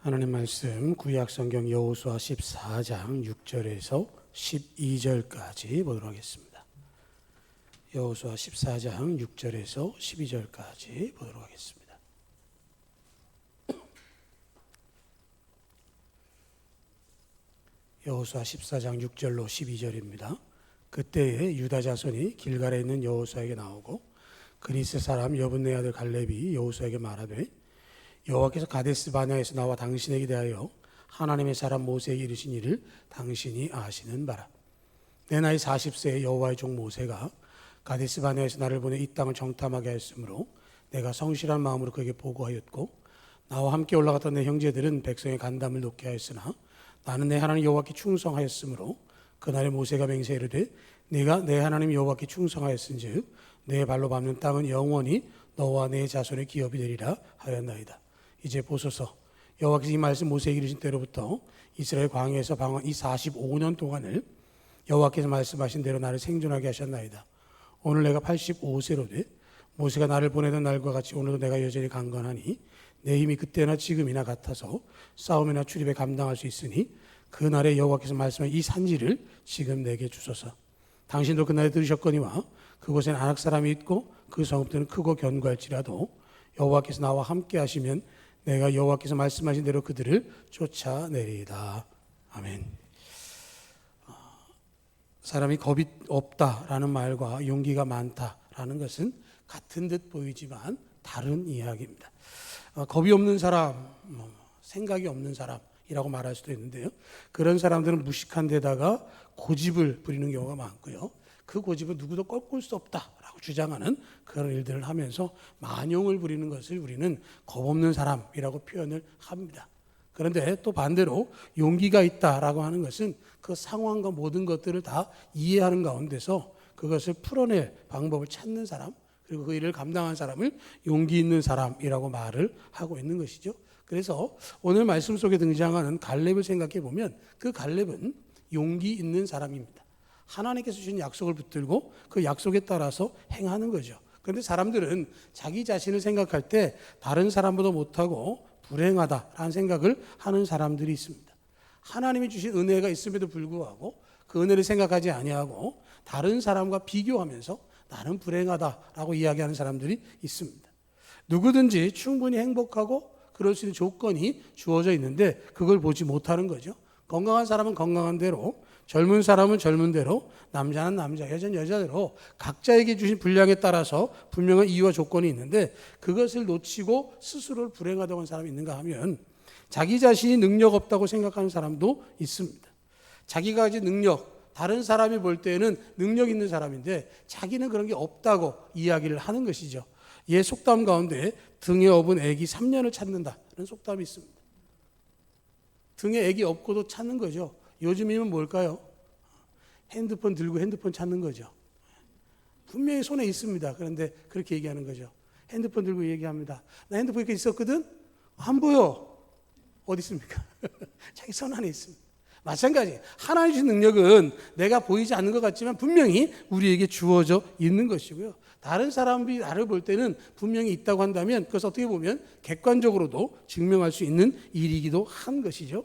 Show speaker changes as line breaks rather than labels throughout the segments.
하나님 말씀 구약 성경 여호수아 14장 6절에서 12절까지 보도록 하겠습니다. 여호수아 14장 6절에서 12절까지 보도록 하겠습니다. 여호수아 14장 6절로 12절입니다. 그때에 유다 자손이 길갈에 있는 여호수아에게 나오고 그니스 사람 여분네 아들 갈렙이 여호수아에게 말하되 여호와께서 가데스 바네아에서 나와 당신에게 대하여 하나님의 사람 모세에게 이르신 일을 당신이 아시는 바라. 내 나이 40세에 여호와의 종 모세가 가데스 바네아에서 나를 보내 이 땅을 정탐하게 하였으므로 내가 성실한 마음으로 그에게 보고하였고 나와 함께 올라갔던 내 형제들은 백성의 간담을 놓게 하였으나 나는 내 하나님 여호와께 충성하였으므로 그날에 모세가 맹세이르되 네가 내 하나님 여호와께 충성하였은즉 내 발로 밟는 땅은 영원히 너와 내 자손의 기업이 되리라 하였나이다. 이제 보소서, 여호와께서 이 말씀 모세에게 이르신 때로부터 이스라엘 광야에서 방황한 이 45년 동안을 여호와께서 말씀하신 대로 나를 생존하게 하셨나이다. 오늘 내가 85세로 돼 모세가 나를 보내던 날과 같이 오늘도 내가 여전히 강건하니 내 힘이 그때나 지금이나 같아서 싸움이나 출입에 감당할 수 있으니 그날에 여호와께서 말씀한 이 산지를 지금 내게 주소서. 당신도 그날에 들으셨거니와 그곳엔 아낙 사람이 있고 그 성읍들은 크고 견고할지라도 여호와께서 나와 함께 하시면 내가 여호와께서 말씀하신 대로 그들을 쫓아내리이다. 아멘. 사람이 겁이 없다라는 말과 용기가 많다라는 것은 같은 듯 보이지만 다른 이야기입니다. 겁이 없는 사람, 생각이 없는 사람이라고 말할 수도 있는데요. 그런 사람들은 무식한 데다가 고집을 부리는 경우가 많고요. 그 고집은 누구도 꺾을 수 없다라고 주장하는 그런 일들을 하면서 만용을 부리는 것을 우리는 겁없는 사람이라고 표현을 합니다. 그런데 또 반대로 용기가 있다라고 하는 것은 그 상황과 모든 것들을 다 이해하는 가운데서 그것을 풀어낼 방법을 찾는 사람, 그리고 그 일을 감당한 사람을 용기 있는 사람이라고 말을 하고 있는 것이죠. 그래서 오늘 말씀 속에 등장하는 갈렙을 생각해 보면 그 갈렙은 용기 있는 사람입니다. 하나님께서 주신 약속을 붙들고 그 약속에 따라서 행하는 거죠. 그런데 사람들은 자기 자신을 생각할 때 다른 사람보다 못하고 불행하다라는 생각을 하는 사람들이 있습니다. 하나님이 주신 은혜가 있음에도 불구하고 그 은혜를 생각하지 아니하고 다른 사람과 비교하면서 나는 불행하다라고 이야기하는 사람들이 있습니다. 누구든지 충분히 행복하고 그럴 수 있는 조건이 주어져 있는데 그걸 보지 못하는 거죠. 건강한 사람은 건강한 대로, 젊은 사람은 젊은 대로, 남자는 남자, 여자는 여자대로 각자에게 주신 분량에 따라서 분명한 이유와 조건이 있는데 그것을 놓치고 스스로를 불행하다고 하는 사람이 있는가 하면 자기 자신이 능력 없다고 생각하는 사람도 있습니다. 자기가 가진 능력, 다른 사람이 볼 때는 능력 있는 사람인데 자기는 그런 게 없다고 이야기를 하는 것이죠. 옛 속담 가운데 등에 업은 애기 3년을 찾는다는 속담이 있습니다. 등에 애기 업고도 찾는 거죠. 요즘이면 뭘까요? 핸드폰 들고 핸드폰 찾는 거죠. 분명히 손에 있습니다. 그런데 그렇게 얘기하는 거죠. 핸드폰 들고 얘기합니다. 나 핸드폰 이렇게 있었거든? 안 보여. 어디 있습니까? 자기 손 안에 있습니다. 마찬가지. 하나님 주신 능력은 내가 보이지 않는 것 같지만 분명히 우리에게 주어져 있는 것이고요. 다른 사람이 나를 볼 때는 분명히 있다고 한다면 그것을 어떻게 보면 객관적으로도 증명할 수 있는 일이기도 한 것이죠.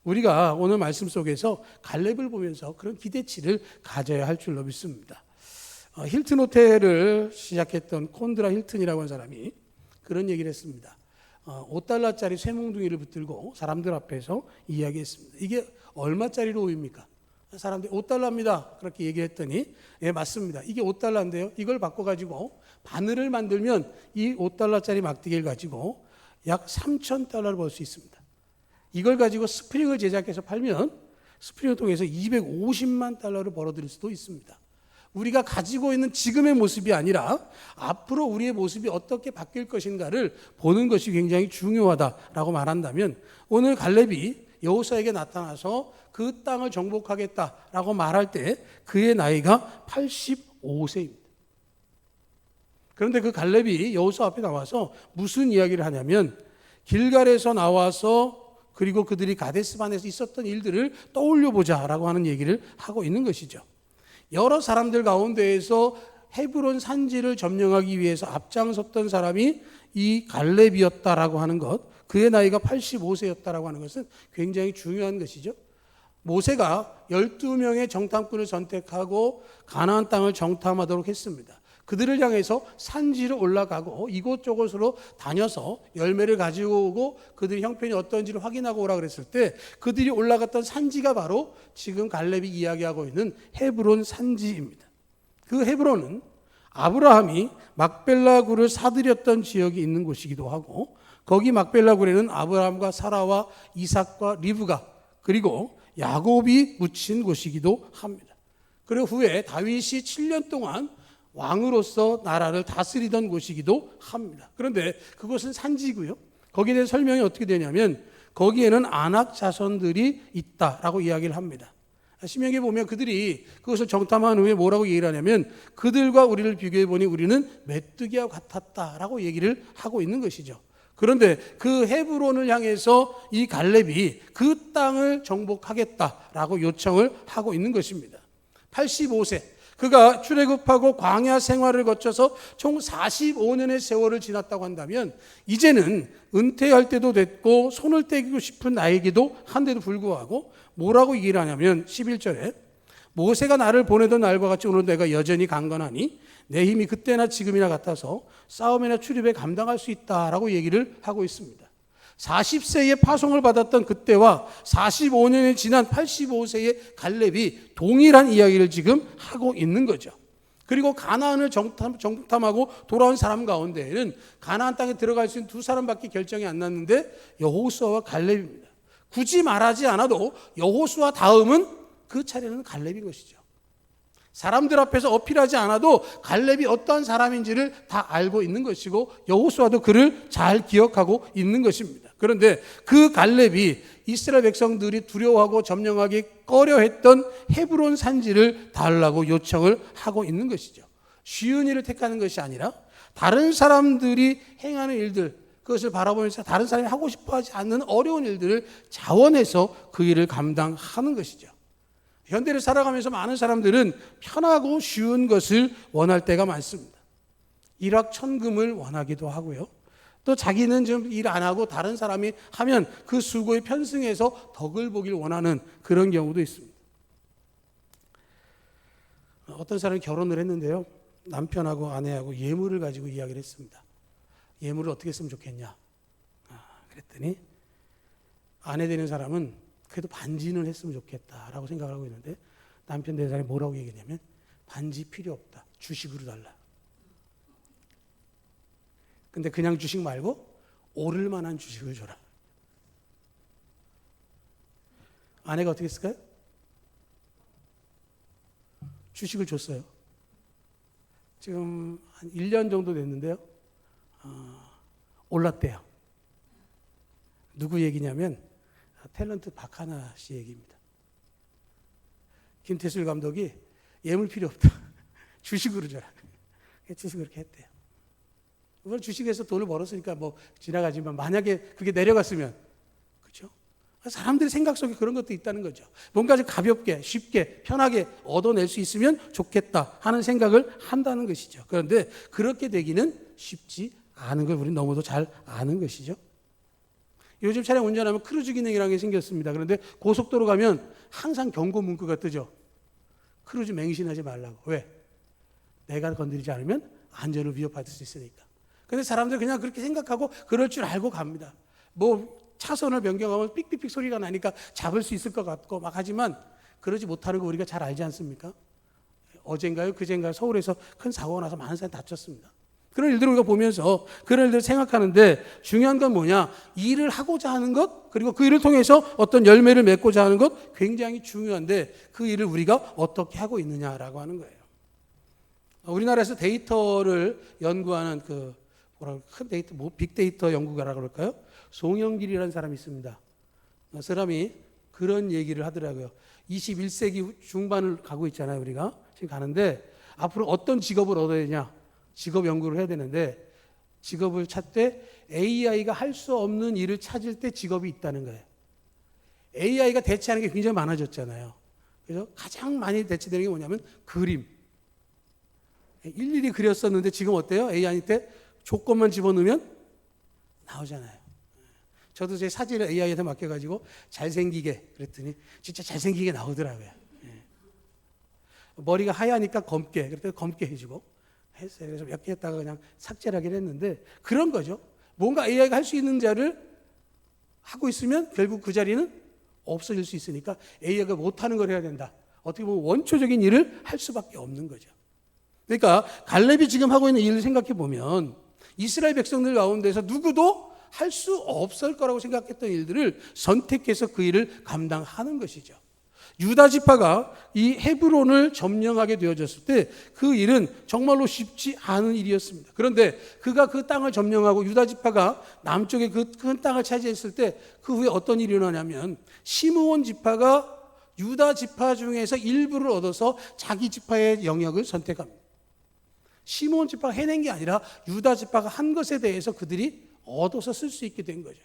우리가 오늘 말씀 속에서 갈렙을 보면서 그런 기대치를 가져야 할 줄로 믿습니다. 힐튼 호텔을 시작했던 콘드라 힐튼이라고 하는 사람이 그런 얘기를 했습니다. 5달러짜리 쇠몽둥이를 붙들고 사람들 앞에서 이야기했습니다. 이게 얼마짜리로 보입니까? 사람들이 5달러입니다. 그렇게 얘기했더니 예, 맞습니다. 이게 5달러인데요. 이걸 바꿔가지고 바늘을 만들면 이 5달러짜리 막대기를 가지고 약 3,000달러를 벌 수 있습니다. 이걸 가지고 스프링을 제작해서 팔면 스프링을 통해서 250만 달러를 벌어들일 수도 있습니다. 우리가 가지고 있는 지금의 모습이 아니라 앞으로 우리의 모습이 어떻게 바뀔 것인가를 보는 것이 굉장히 중요하다라고 말한다면 오늘 갈렙이 여호수아에게 나타나서 그 땅을 정복하겠다라고 말할 때 그의 나이가 85세입니다. 그런데 그 갈렙이 여호수아 앞에 나와서 무슨 이야기를 하냐면 길갈에서 나와서 그리고 그들이 가데스반에서 있었던 일들을 떠올려 보자라고 하는 얘기를 하고 있는 것이죠. 여러 사람들 가운데에서 헤브론 산지를 점령하기 위해서 앞장섰던 사람이 이 갈렙이었다라고 하는 것, 그의 나이가 85세였다라고 하는 것은 굉장히 중요한 것이죠. 모세가 12명의 정탐꾼을 선택하고 가나안 땅을 정탐하도록 했습니다. 그들을 향해서 산지로 올라가고 이곳저곳으로 다녀서 열매를 가지고 오고 그들의 형편이 어떤지를 확인하고 오라 그랬을 때 그들이 올라갔던 산지가 바로 지금 갈렙이 이야기하고 있는 헤브론 산지입니다. 그 헤브론은 아브라함이 막벨라굴을 사들였던 지역이 있는 곳이기도 하고 거기 막벨라굴에는 아브라함과 사라와 이삭과 리브가 그리고 야곱이 묻힌 곳이기도 합니다. 그리고 후에 다윗이 7년 동안 왕으로서 나라를 다스리던 곳이기도 합니다. 그런데 그곳은 산지고요. 거기에 대한 설명이 어떻게 되냐면 거기에는 아낙 자손들이 있다라고 이야기를 합니다. 신명기에 보면 그들이 그것을 정탐한 후에 뭐라고 얘기를 하냐면 그들과 우리를 비교해 보니 우리는 메뚜기와 같았다라고 얘기를 하고 있는 것이죠. 그런데 그 헤브론을 향해서 이 갈렙이 그 땅을 정복하겠다라고 요청을 하고 있는 것입니다. 85세 그가 출애굽하고 광야 생활을 거쳐서 총 45년의 세월을 지났다고 한다면 이제는 은퇴할 때도 됐고 손을 떼고 싶은 나이기도 한데도 불구하고 뭐라고 얘기를 하냐면 11절에 모세가 나를 보내던 날과 같이 오늘 내가 여전히 강건하니 내 힘이 그때나 지금이나 같아서 싸움이나 출입에 감당할 수 있다라고 얘기를 하고 있습니다. 40세에 파송을 받았던 그때와 45년이 지난 85세의 갈렙이 동일한 이야기를 지금 하고 있는 거죠. 그리고 가나안을 정탐하고 돌아온 사람 가운데에는 가나안 땅에 들어갈 수 있는 두 사람밖에 결정이 안 났는데 여호수아와 갈렙입니다. 굳이 말하지 않아도 여호수아 다음은 그 차례는 갈렙인 것이죠. 사람들 앞에서 어필하지 않아도 갈렙이 어떠한 사람인지를 다 알고 있는 것이고 여호수아도 그를 잘 기억하고 있는 것입니다. 그런데 그 갈렙이 이스라엘 백성들이 두려워하고 점령하기 꺼려했던 헤브론 산지를 달라고 요청을 하고 있는 것이죠. 쉬운 일을 택하는 것이 아니라 다른 사람들이 행하는 일들 그것을 바라보면서 다른 사람이 하고 싶어하지 않는 어려운 일들을 자원해서 그 일을 감당하는 것이죠. 현대를 살아가면서 많은 사람들은 편하고 쉬운 것을 원할 때가 많습니다. 일확천금을 원하기도 하고요. 또 자기는 좀 일 안 하고 다른 사람이 하면 그 수고에 편승해서 덕을 보길 원하는 그런 경우도 있습니다. 어떤 사람이 결혼을 했는데요. 남편하고 아내하고 예물을 가지고 이야기를 했습니다. 예물을 어떻게 쓰면 좋겠냐. 그랬더니 아내 되는 사람은 그래도 반지는 했으면 좋겠다라고 생각을 하고 있는데 남편 되는 사람이 뭐라고 얘기했냐면 반지 필요 없다. 주식으로 달라. 근데 그냥 주식 말고 오를 만한 주식을 줘라. 아내가 어떻게 했을까요? 주식을 줬어요. 지금 한 1년 정도 됐는데요. 올랐대요. 누구 얘기냐면 탤런트 박하나 씨 얘기입니다. 김태술 감독이 예물 필요 없다. 주식으로 줘라. 주식으로 이렇게 했대요. 물론 주식에서 돈을 벌었으니까 뭐 지나가지만 만약에 그게 내려갔으면 그렇죠? 사람들의 생각 속에 그런 것도 있다는 거죠. 뭔가 좀 가볍게 쉽게 편하게 얻어낼 수 있으면 좋겠다 하는 생각을 한다는 것이죠. 그런데 그렇게 되기는 쉽지 않은 걸 우리는 너무도 잘 아는 것이죠. 요즘 차량 운전하면 크루즈 기능이라는 게 생겼습니다. 그런데 고속도로 가면 항상 경고 문구가 뜨죠. 크루즈 맹신하지 말라고. 왜? 내가 건드리지 않으면 안전을 위협받을 수 있으니까. 근데 사람들 그냥 그렇게 생각하고 그럴 줄 알고 갑니다. 뭐 차선을 변경하면 삑삑삑 소리가 나니까 잡을 수 있을 것 같고 막 하지만 그러지 못하는 거 우리가 잘 알지 않습니까? 어젠가요? 그젠가요? 서울에서 큰 사고가 나서 많은 사람이 다쳤습니다. 그런 일들을 우리가 보면서 그런 일들을 생각하는데 중요한 건 뭐냐? 일을 하고자 하는 것 그리고 그 일을 통해서 어떤 열매를 맺고자 하는 것 굉장히 중요한데 그 일을 우리가 어떻게 하고 있느냐라고 하는 거예요. 우리나라에서 데이터를 연구하는 큰 데이터, 빅데이터 연구가라고 그럴까요? 송영길이라는 사람이 있습니다. 그 사람이 그런 얘기를 하더라고요. 21세기 중반을 가고 있잖아요, 우리가. 지금 가는데 앞으로 어떤 직업을 얻어야 되냐? 직업 연구를 해야 되는데 직업을 찾되 AI가 할 수 없는 일을 찾을 때 직업이 있다는 거예요. AI가 대체하는 게 굉장히 많아졌잖아요. 그래서 가장 많이 대체되는 게 뭐냐면 그림. 일일이 그렸었는데 지금 어때요? AI한테 조건만 집어넣으면 나오잖아요. 저도 제 사진을 AI한테 맡겨가지고 잘생기게 그랬더니 진짜 잘생기게 나오더라고요. 예. 머리가 하얘니까 검게, 그랬더니 검게 해주고 했어요. 그래서 몇 개 했다가 그냥 삭제를 하긴 했는데 그런 거죠. 뭔가 AI가 할 수 있는 자를 하고 있으면 결국 그 자리는 없어질 수 있으니까 AI가 못하는 걸 해야 된다. 어떻게 보면 원초적인 일을 할 수밖에 없는 거죠. 그러니까 갈렙이 지금 하고 있는 일을 생각해 보면 이스라엘 백성들 가운데서 누구도 할 수 없을 거라고 생각했던 일들을 선택해서 그 일을 감당하는 것이죠. 유다 지파가 이 헤브론을 점령하게 되어졌을 때 그 일은 정말로 쉽지 않은 일이었습니다. 그런데 그가 그 땅을 점령하고 유다 지파가 남쪽에 그 큰 땅을 차지했을 때 그 후에 어떤 일이 일어나냐면 시므온 지파가 유다 지파 중에서 일부를 얻어서 자기 지파의 영역을 선택합니다. 시므온 지파가 해낸 게 아니라 유다 지파가 한 것에 대해서 그들이 얻어서 쓸 수 있게 된 거죠.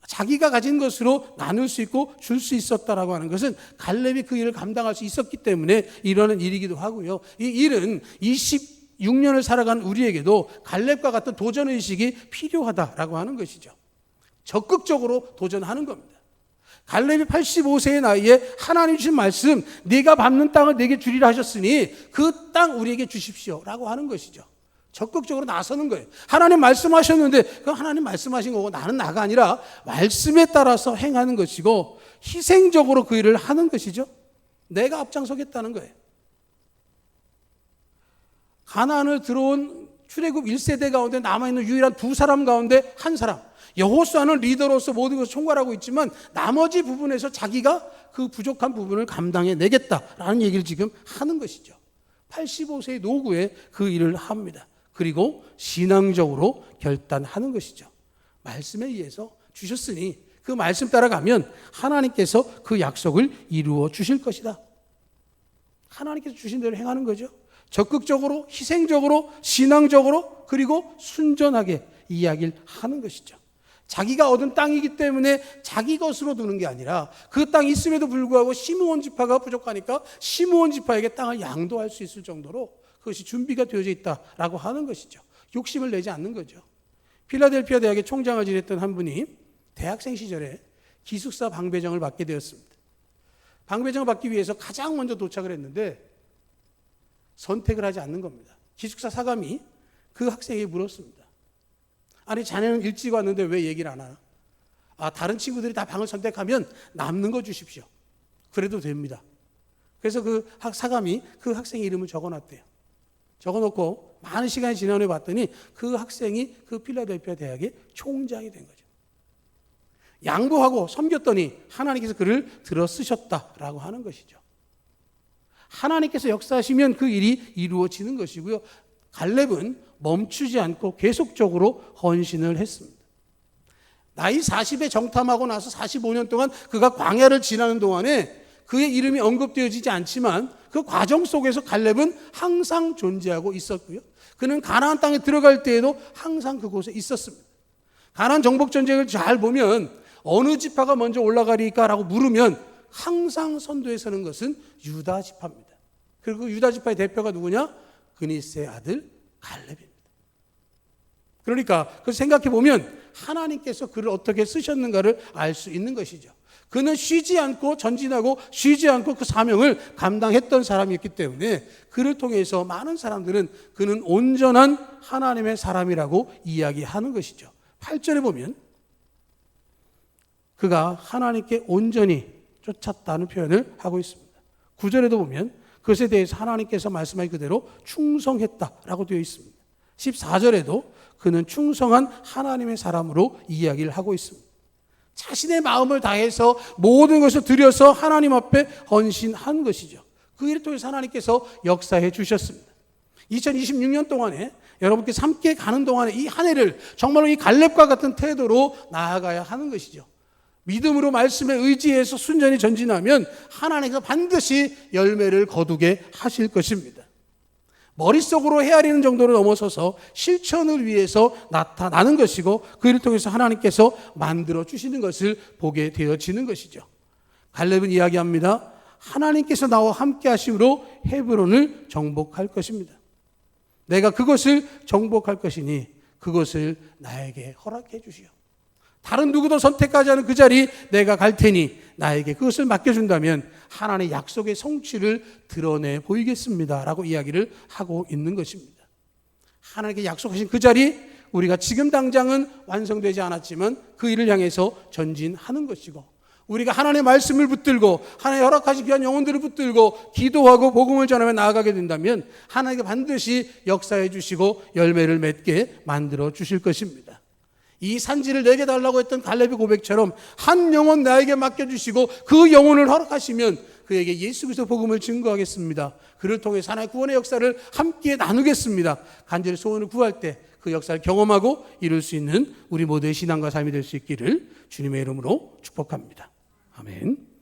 자기가 가진 것으로 나눌 수 있고 줄 수 있었다라고 하는 것은 갈렙이 그 일을 감당할 수 있었기 때문에 일어난 일이기도 하고요. 이 일은 26년을 살아간 우리에게도 갈렙과 같은 도전의식이 필요하다라고 하는 것이죠. 적극적으로 도전하는 겁니다. 갈렙이 85세의 나이에 하나님 주신 말씀, 네가 밟는 땅을 내게 주리라 하셨으니 그 땅 우리에게 주십시오 라고 하는 것이죠. 적극적으로 나서는 거예요. 하나님 말씀하셨는데 그 하나님 말씀하신 거고 나는 나가 아니라 말씀에 따라서 행하는 것이고 희생적으로 그 일을 하는 것이죠. 내가 앞장서겠다는 거예요. 가나안을 들어온 출애굽 1세대 가운데 남아있는 유일한 두 사람 가운데 한 사람, 여호수아는 리더로서 모든 것을 총괄하고 있지만 나머지 부분에서 자기가 그 부족한 부분을 감당해내겠다라는 얘기를 지금 하는 것이죠. 85세의 노구에 그 일을 합니다. 그리고 신앙적으로 결단하는 것이죠. 말씀에 의해서 주셨으니 그 말씀 따라가면 하나님께서 그 약속을 이루어 주실 것이다. 하나님께서 주신 대로 행하는 거죠. 적극적으로, 희생적으로, 신앙적으로, 그리고 순전하게 이야기를 하는 것이죠. 자기가 얻은 땅이기 때문에 자기 것으로 두는 게 아니라 그 땅이 있음에도 불구하고 시므온 지파가 부족하니까 시므온 지파에게 땅을 양도할 수 있을 정도로 그것이 준비가 되어져 있다라고 하는 것이죠. 욕심을 내지 않는 거죠. 필라델피아 대학의 총장을 지냈던 한 분이 대학생 시절에 기숙사 방배정을 받게 되었습니다. 방배정을 받기 위해서 가장 먼저 도착을 했는데 선택을 하지 않는 겁니다. 기숙사 사감이 그 학생에게 물었습니다. 아니 자네는 일찍 왔는데 왜 얘기를 안 하나? 다른 친구들이 다 방을 선택하면 남는 거 주십시오. 그래도 됩니다. 그래서 그 사감이 그 학생의 이름을 적어놨대요. 적어놓고 많은 시간이 지난 후에 봤더니 그 학생이 그 필라델피아 대학의 총장이 된 거죠. 양보하고 섬겼더니 하나님께서 그를 들어 쓰셨다라고 하는 것이죠. 하나님께서 역사하시면 그 일이 이루어지는 것이고요. 갈렙은 멈추지 않고 계속적으로 헌신을 했습니다. 나이 40에 정탐하고 나서 45년 동안 그가 광야를 지나는 동안에 그의 이름이 언급되어지지 않지만 그 과정 속에서 갈렙은 항상 존재하고 있었고요. 그는 가나안 땅에 들어갈 때에도 항상 그곳에 있었습니다. 가나안 정복 전쟁을 잘 보면 어느 지파가 먼저 올라가리까라고 물으면 항상 선두에 서는 것은 유다 지파입니다. 그리고 그 유다 지파의 대표가 누구냐? 그니스의 아들 갈렙입니다. 그러니까 그 생각해 보면 하나님께서 그를 어떻게 쓰셨는가를 알 수 있는 것이죠. 그는 쉬지 않고 전진하고 쉬지 않고 그 사명을 감당했던 사람이었기 때문에 그를 통해서 많은 사람들은 그는 온전한 하나님의 사람이라고 이야기하는 것이죠. 8절에 보면 그가 하나님께 온전히 쫓았다는 표현을 하고 있습니다. 9절에도 보면 그것에 대해서 하나님께서 말씀하신 그대로 충성했다라고 되어 있습니다. 14절에도 그는 충성한 하나님의 사람으로 이야기를 하고 있습니다. 자신의 마음을 다해서 모든 것을 들여서 하나님 앞에 헌신한 것이죠. 그 일을 통해서 하나님께서 역사해 주셨습니다. 2026년 동안에 여러분께 함께 가는 동안에 이 한 해를 정말로 이 갈렙과 같은 태도로 나아가야 하는 것이죠. 믿음으로 말씀에 의지해서 순전히 전진하면 하나님께서 반드시 열매를 거두게 하실 것입니다. 머릿속으로 헤아리는 정도를 넘어서서 실천을 위해서 나타나는 것이고 그 일을 통해서 하나님께서 만들어 주시는 것을 보게 되어지는 것이죠. 갈렙은 이야기합니다. 하나님께서 나와 함께 하심으로 헤브론을 정복할 것입니다. 내가 그것을 정복할 것이니 그것을 나에게 허락해 주시오. 다른 누구도 선택하지 않은 그 자리 내가 갈 테니 나에게 그것을 맡겨준다면 하나님의 약속의 성취를 드러내 보이겠습니다 라고 이야기를 하고 있는 것입니다. 하나님께 약속하신 그 자리, 우리가 지금 당장은 완성되지 않았지만 그 일을 향해서 전진하는 것이고, 우리가 하나님의 말씀을 붙들고 하나님의 허락하신 귀한 영혼들을 붙들고 기도하고 복음을 전하며 나아가게 된다면 하나님께 반드시 역사해 주시고 열매를 맺게 만들어 주실 것입니다. 이 산지를 내게 달라고 했던 갈렙의 고백처럼 한 영혼 나에게 맡겨주시고 그 영혼을 허락하시면 그에게 예수 그리스도 복음을 증거하겠습니다. 그를 통해서 하나님의 구원의 역사를 함께 나누겠습니다. 간절히 소원을 구할 때 그 역사를 경험하고 이룰 수 있는 우리 모두의 신앙과 삶이 될 수 있기를 주님의 이름으로 축복합니다. 아멘.